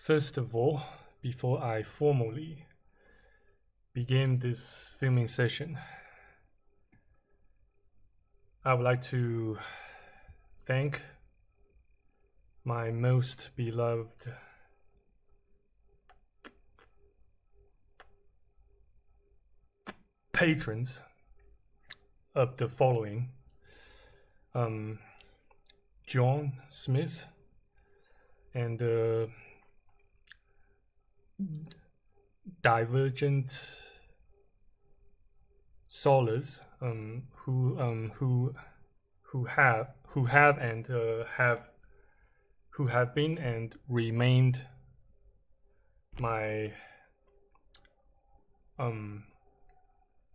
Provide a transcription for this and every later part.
First of all, before I formally begin this filming session, I would like to thank my most beloved patrons of the following: John Smith and Divergent Solars, who have been and remained my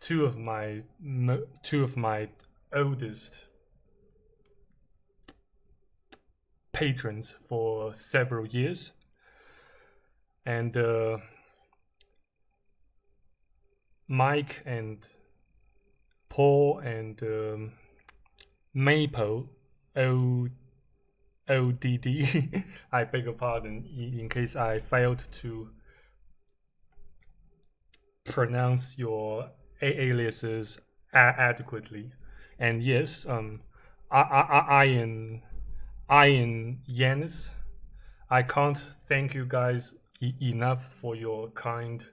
two of my oldest patrons for several years, and Mike and Paul and Maple ODD. I beg your pardon in case I failed to pronounce your aliases adequately. And yes, Ian Yanis, I can't thank you guys enough for your kind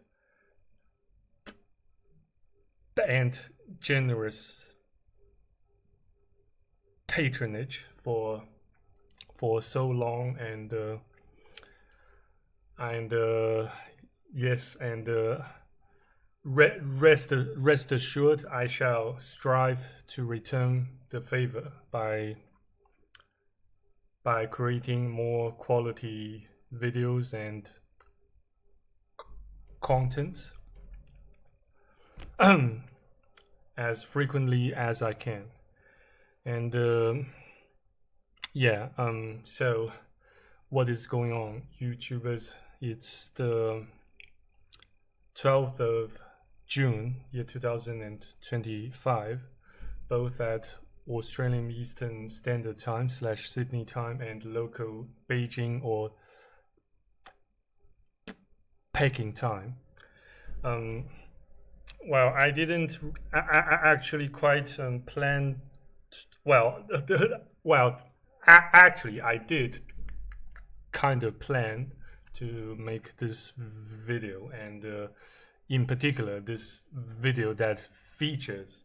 and generous patronage for so long, and yes, and rest assured, I shall strive to return the favor by creating more quality videos and contents as frequently as I can. And yeah, so what is going on, YouTubers? It's the 12th of June, year 2025, both at Australian Eastern Standard Time / Sydney time and local Beijing or Peking time. Well, I didn't actually quite plan. Actually, I did kind of plan to make this video, and in particular, this video that features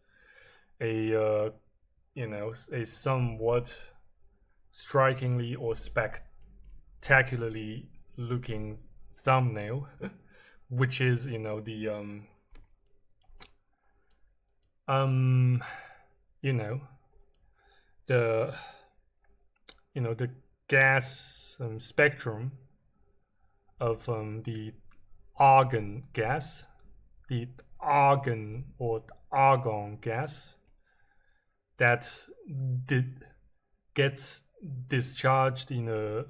a somewhat strikingly or spectacularly looking thumbnail, which is the gas spectrum of the argon gas, the argon or argon gas that gets discharged in a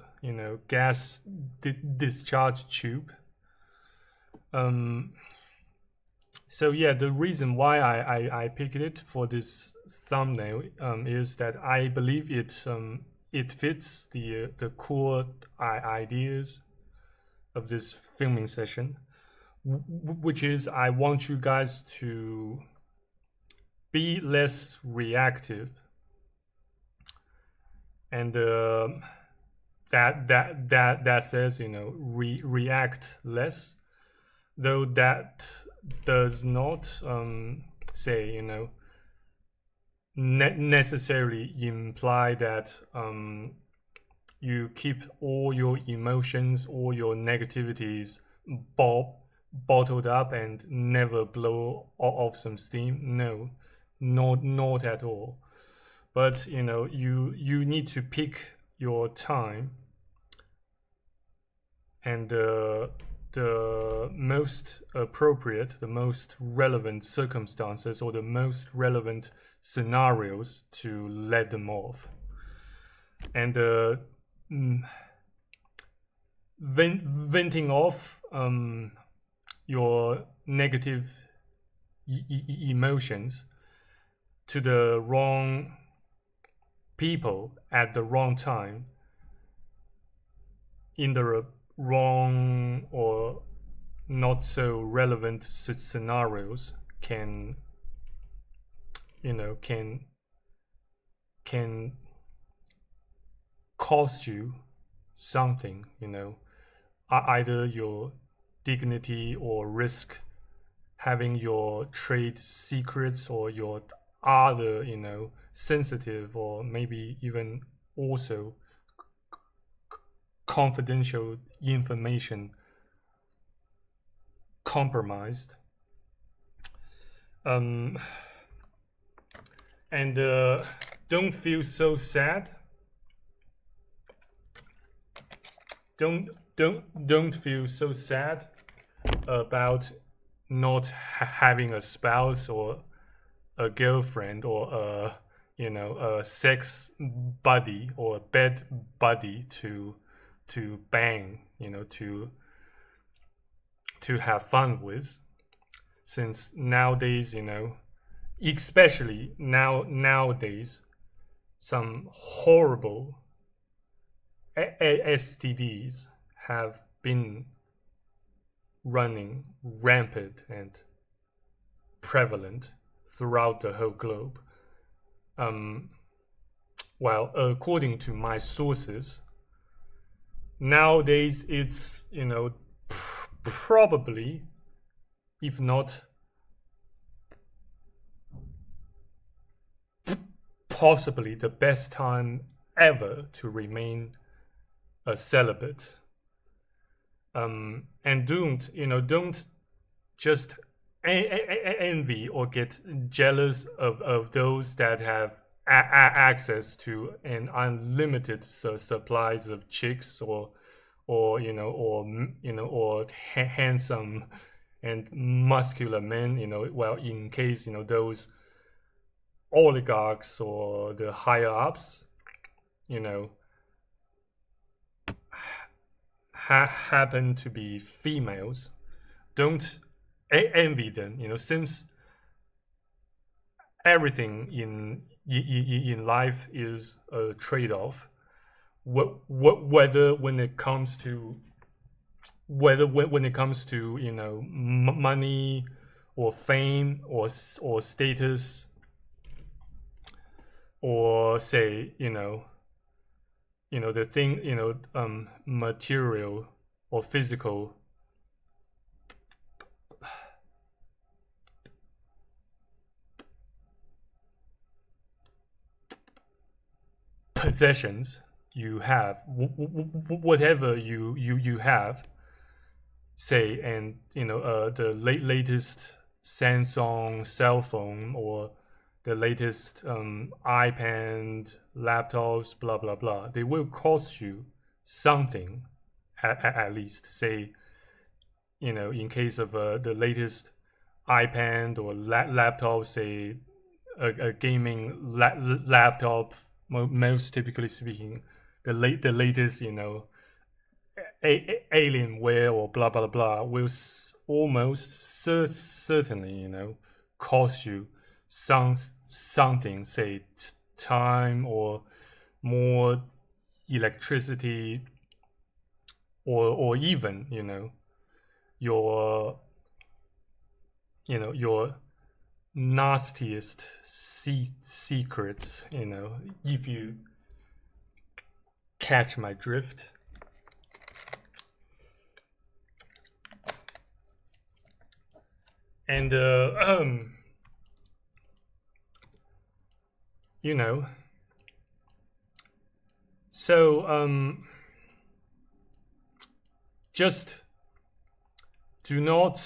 gas discharge tube. So yeah, the reason why I picked it for this thumbnail is that I believe it fits the core ideas of this filming session, which is I want you guys to be less reactive, and that says react less, though that does not say necessarily imply that you keep all your emotions, all your negativities bottled up and never blow off some steam. No, not at all. But you need to pick your time, and the most appropriate, the most relevant circumstances, or the most relevant scenarios to let them off. And venting off your negative emotions to the wrong people at the wrong time in the wrong or not so relevant scenarios can can cost you something, either your dignity or risk having your trade secrets or your other, sensitive or maybe even also confidential information compromised. And don't feel so sad. Don't feel so sad about not having a spouse or a girlfriend or a sex buddy or a bed buddy to bang, to have fun with. Since nowadays, especially nowadays, some horrible STDs have been running rampant and prevalent throughout the whole globe. Well, according to my sources, nowadays it's probably, if not possibly, the best time ever to remain a celibate. And don't just envy or get jealous of those that have access to an unlimited supplies of chicks or handsome and muscular men. Well, in case those oligarchs or the higher ups, happen to be females. Don't envy them. Since everything in life is a trade-off. Whether when it comes to money or fame or status, or say the thing, material or physical possessions you have, whatever you have, say, and the latest Samsung cell phone or the latest iPad, laptops, blah blah blah, they will cost you something, at least. Say, in case of the latest iPad or laptop, say a gaming laptop, most typically speaking, the latest Alienware or blah blah blah will almost certainly cost you something, say time or more electricity, or even your your nastiest secrets, if you catch my drift. And so just do not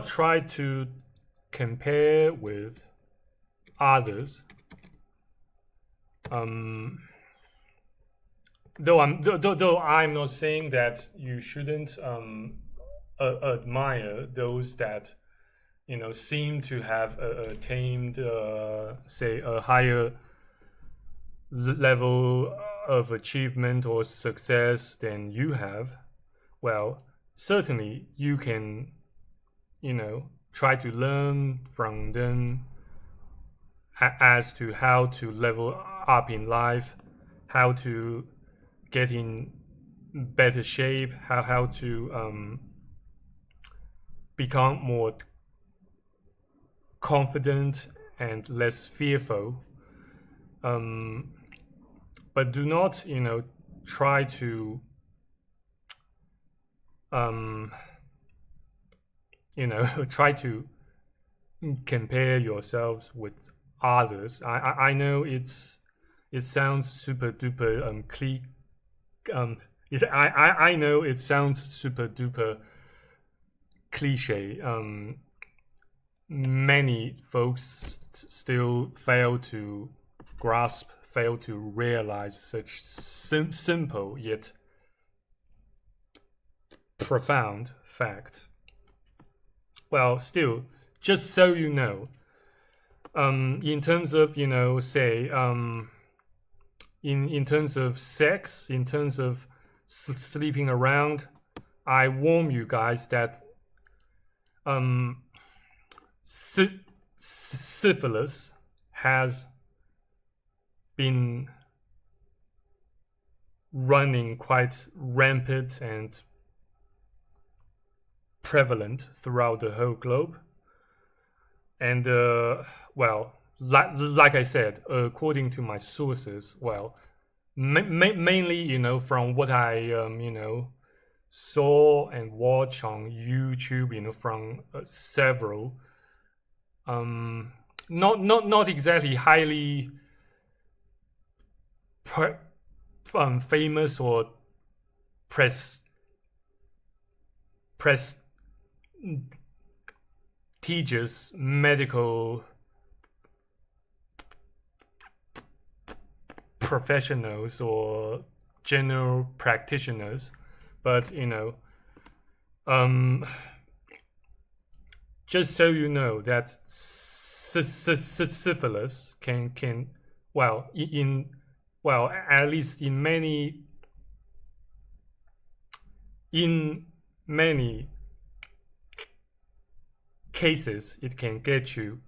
try to compare with others. Though I'm not saying that you shouldn't admire those that seem to have attained, say, a higher level of achievement or success than you have. Well, certainly you can try to learn from them as to how to level up in life, how to get in better shape, how to become more confident and less fearful. But do not, try to, try to compare yourselves with others. I know it sounds super duper I know it sounds super duper cliche. Many folks still fail to realize such simple yet profound fact. Well, still, just so you know, in terms of, say, in terms of sex, in terms of sleeping around, I warn you guys that syphilis has been running quite rampant and prevalent throughout the whole globe. And well, like I said, according to my sources, well, mainly, from what I saw and watch on YouTube, from several not exactly highly famous or prestigious medical professionals or general practitioners, but just so you know that syphilis can well at least in many cases it can get you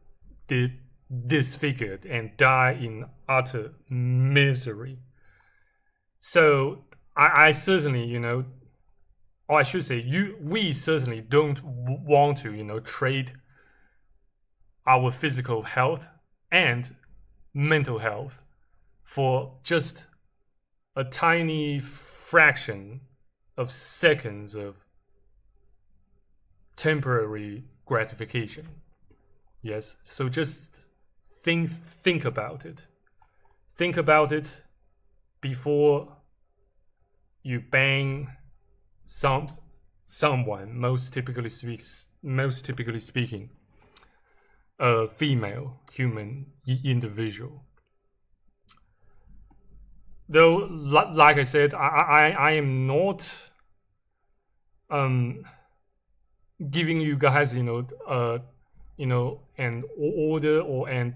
disfigured and die in utter misery. So I certainly, or I should say, we certainly don't want to, trade our physical health and mental health for just a tiny fraction of seconds of temporary gratification. Yes, so just think about it. Think about it before you bang someone, most typically speaking, a female human individual. Though, like I said, I am not giving you guys, an order or an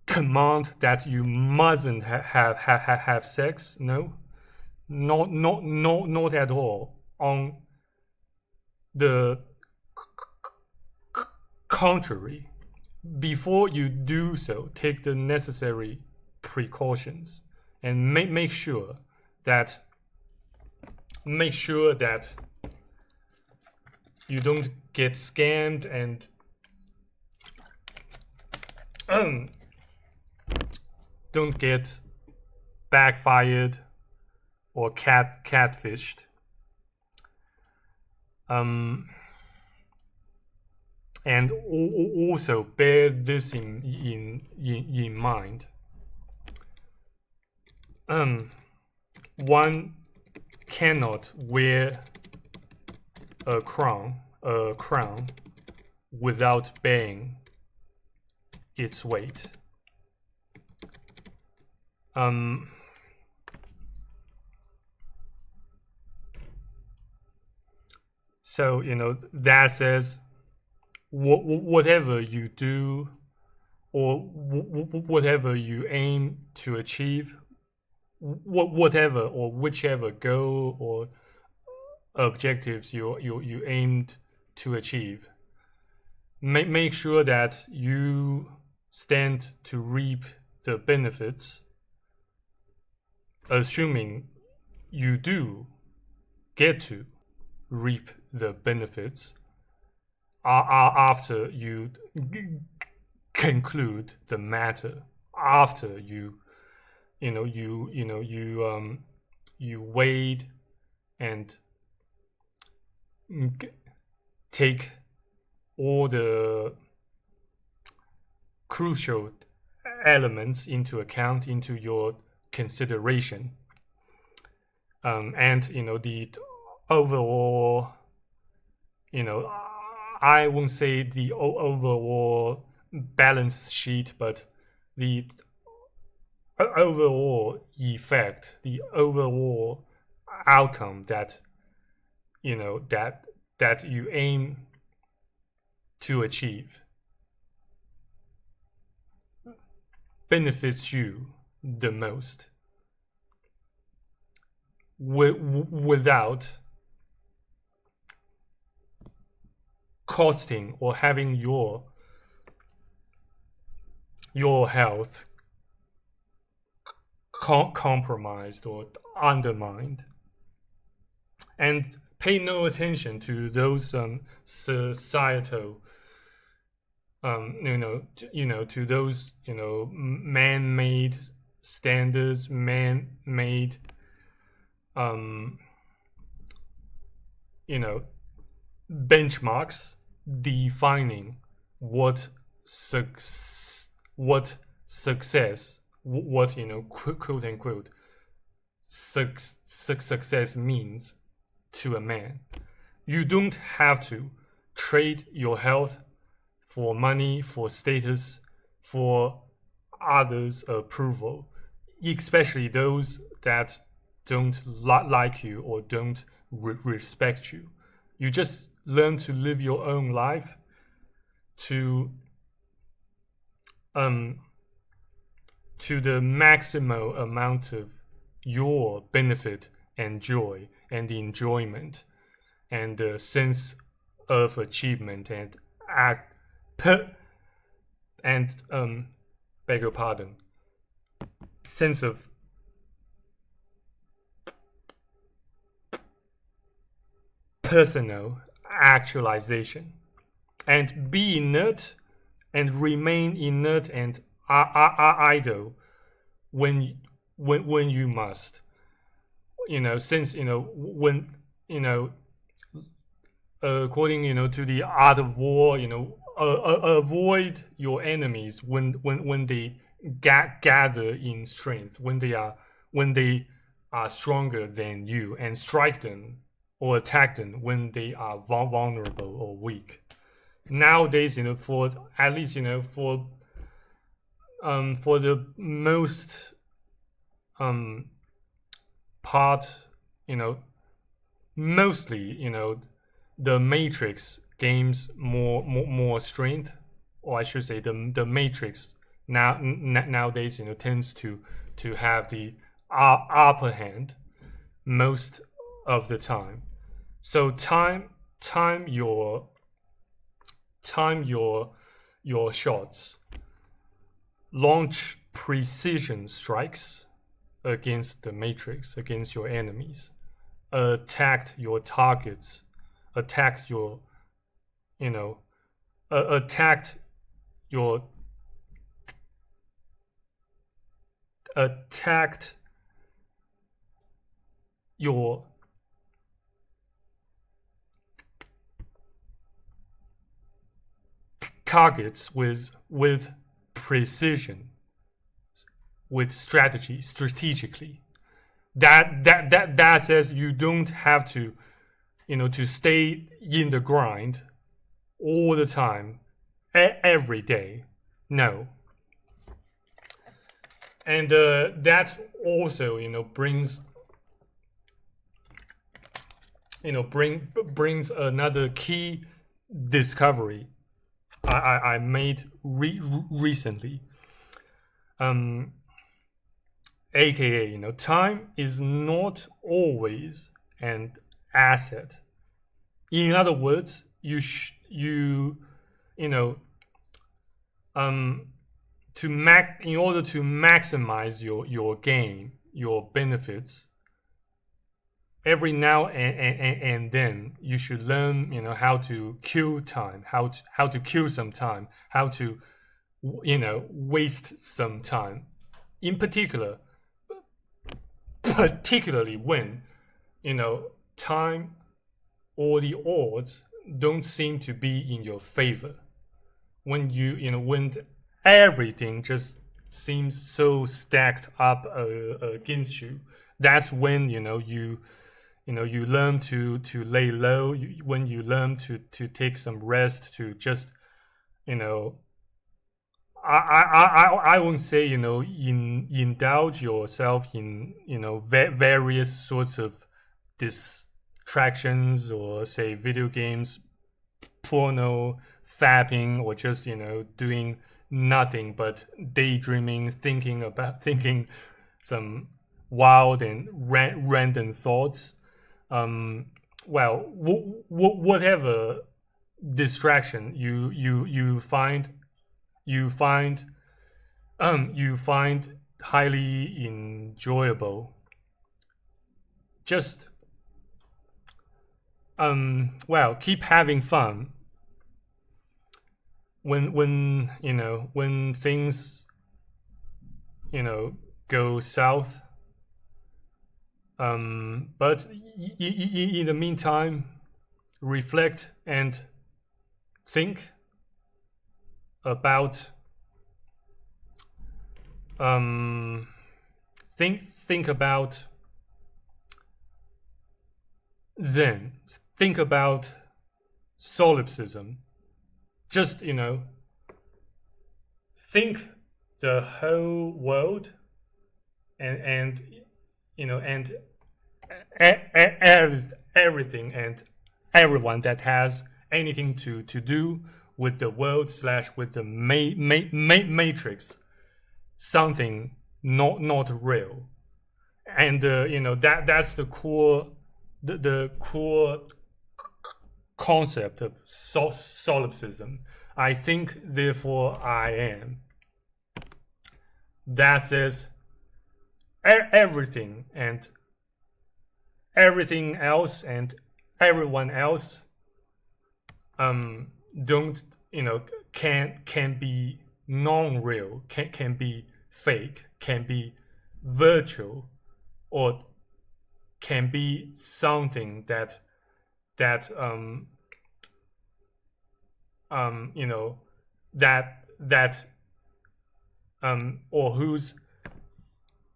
command that you mustn't have sex. No, not at all. On the contrary, before you do so, take the necessary precautions and make sure that you don't get scammed and don't get backfired or catfished. And also bear this in mind. One cannot wear a crown without bearing its weight. So that says, whatever you do or whatever you aim to achieve, whatever or whichever goal or objectives you aimed to achieve, make sure that you stand to reap the benefits, assuming you do get to reap the benefits after you conclude the matter, after you weighed and take all the crucial elements into account, into your consideration, and the overall, I won't say the overall balance sheet, but the overall effect, the overall outcome that that you aim to achieve benefits you the most without costing or having your health compromised or undermined. And pay no attention to those societal to those man-made standards, man-made benchmarks defining what success, what quote unquote success means to a man. You don't have to trade your health for money, for status, for others' approval, especially those that don't like you or don't respect you. You just learn to live your own life to the maximum amount of your benefit and joy and enjoyment and the sense of achievement and beg your pardon, sense of personal actualization, and be inert and remain inert and idle when you must. Since when according to the art of war, avoid your enemies when they gather in strength, when they are stronger than you, and strike them or attack them when they are vulnerable or weak. Nowadays, for at least for the most part, mostly the Matrix gains more strength, or I should say the Matrix nowadays tends to have the upper hand most of the time. So time your shots, launch precision strikes against the Matrix, against your enemies, attack your targets, attack your attacked your targets with precision, with strategically. That says you don't have to to stay in the grind all the time, every day. No. And that also brings brings another key discovery I made recently, aka time is not always an asset. In other words, you you know, in order to maximize your gain, your benefits, every now and then you should learn, how to kill time, how to kill some time, how to, waste some time. In particularly when, time or the odds don't seem to be in your favor. When when everything just seems so stacked up against you, that's when you learn to lay low. When you learn to take some rest, to just you know I won't say indulge yourself in various sorts of distractions, or say video games, porno, fapping, or just doing nothing but daydreaming, thinking some wild and random thoughts. Well, whatever distraction you find highly enjoyable, just keep having fun. When things go south, but in the meantime, reflect and think about think about Zen, think about solipsism. Just think the whole world and everything and everyone that has anything to do with the world / with the matrix, something not real. And that's the core concept of solipsism. I think, therefore I am. That says everything and everything else and everyone else don't can be non-real, can be fake, can be virtual, or can be something that that or whose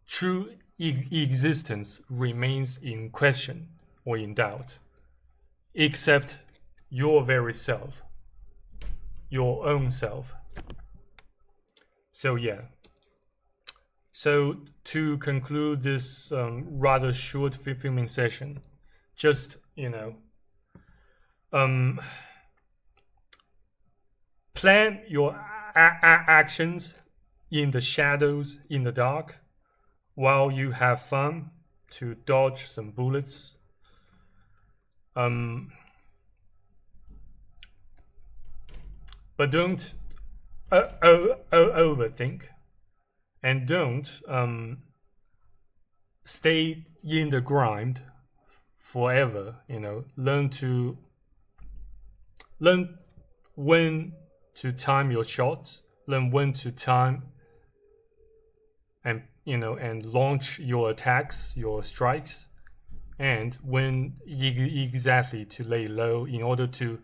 true existence remains in question or in doubt, except your very self, your own self. So yeah. So to conclude this rather short filming session, just plan your actions in the shadows, in the dark, while you have fun to dodge some bullets. But don't overthink, and don't stay in the grind forever. Learn when to time your shots, learn when to time and launch your attacks, your strikes, and when exactly to lay low in order to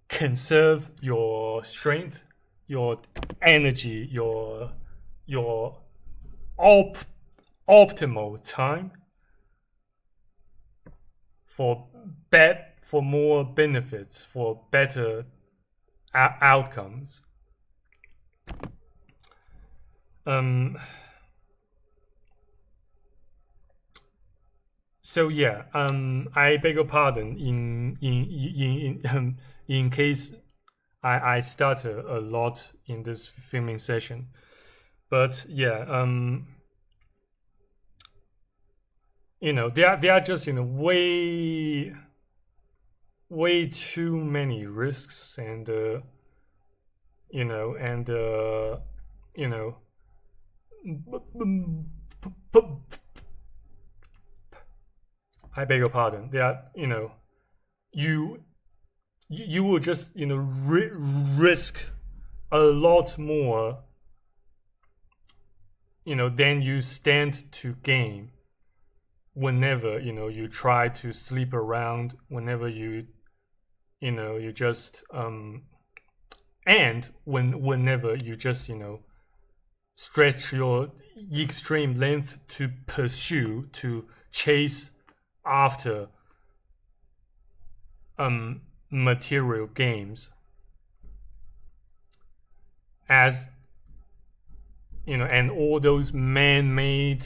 conserve your strength, your energy, your optimal time for more benefits, for better outcomes. So yeah, I beg your pardon in case I stutter a lot in this filming session, but yeah, there are just way too many risks and you know and you know I beg your pardon. There are you will just risk a lot more than you stand to gain whenever you try to sleep around, whenever you just and whenever you just stretch your extreme length to pursue, to chase after material gains, as and all those man-made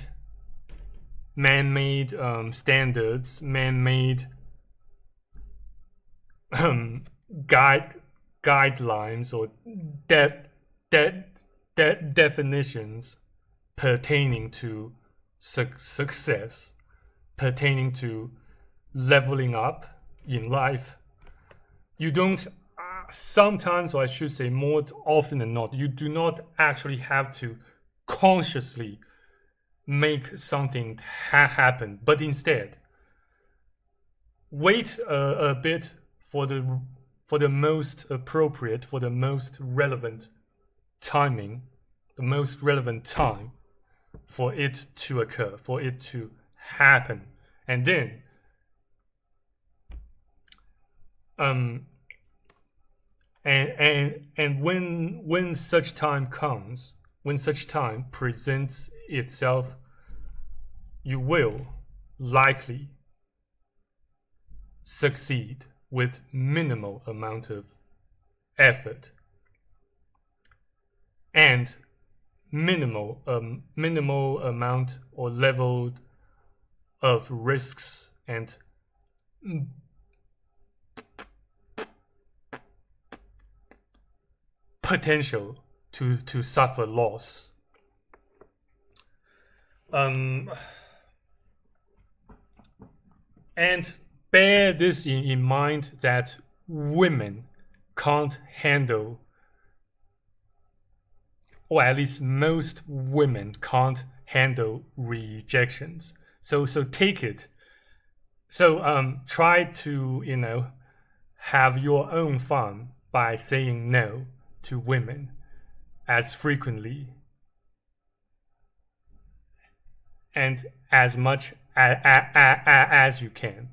standards, man-made guidelines or definitions pertaining to success, pertaining to leveling up in life. You don't sometimes, or I should say more often than not, you do not actually have to consciously make something happen, but instead wait a bit for the most appropriate, for the most relevant timing, the most relevant time for it to occur, for it to happen, and then and when such time comes, when such time presents itself, you will likely succeed with minimal amount of effort and minimal amount or level of risks and potential to suffer loss. And bear this in mind, that women can't handle, or at least most women can't handle rejections. So take it. So try to have your own fun by saying no to women as frequently and as much as you can.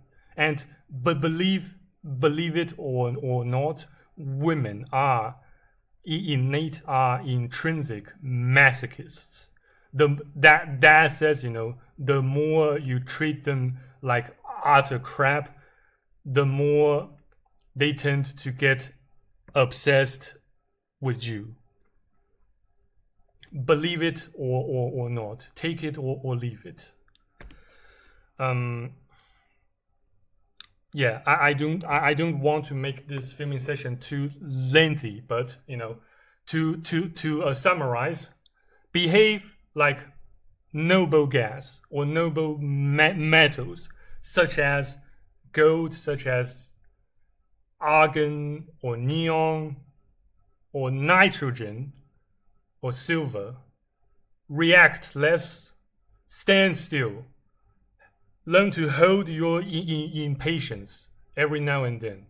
But believe it or not, women are intrinsic masochists. That says the more you treat them like utter crap, the more they tend to get obsessed with you. Believe it or not, take it or leave it. Yeah, I don't want to make this filming session too lengthy, but to summarize, behave like noble gas or noble metals, such as gold, such as argon or neon or nitrogen or silver. React less, stand still. Learn to hold your impatience every now and then.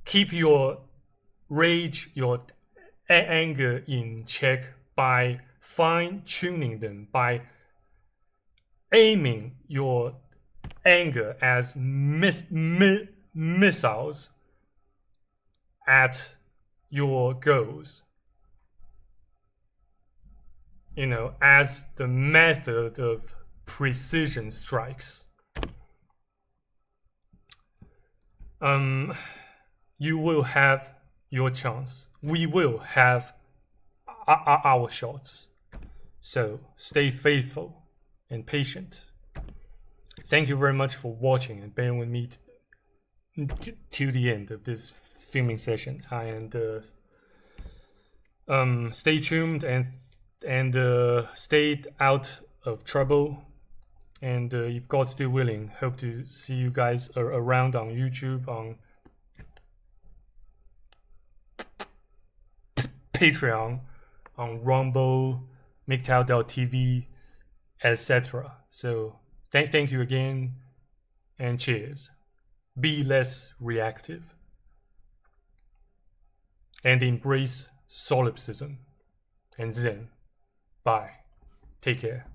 Keep your rage, your anger in check by fine-tuning them, by aiming your anger as missiles at your goals. As the method of precision strikes. You will have your chance. We will have our shots. So stay faithful and patient. Thank you very much for watching and bearing with me till the end of this filming session. And stay tuned, and and stay out of trouble. And if God's still willing, hope to see you guys around on YouTube, on Patreon, on Rumble, MGTOW.tv, etc. So thank you again, and cheers. Be less reactive and embrace solipsism and Zen. Bye. Take care.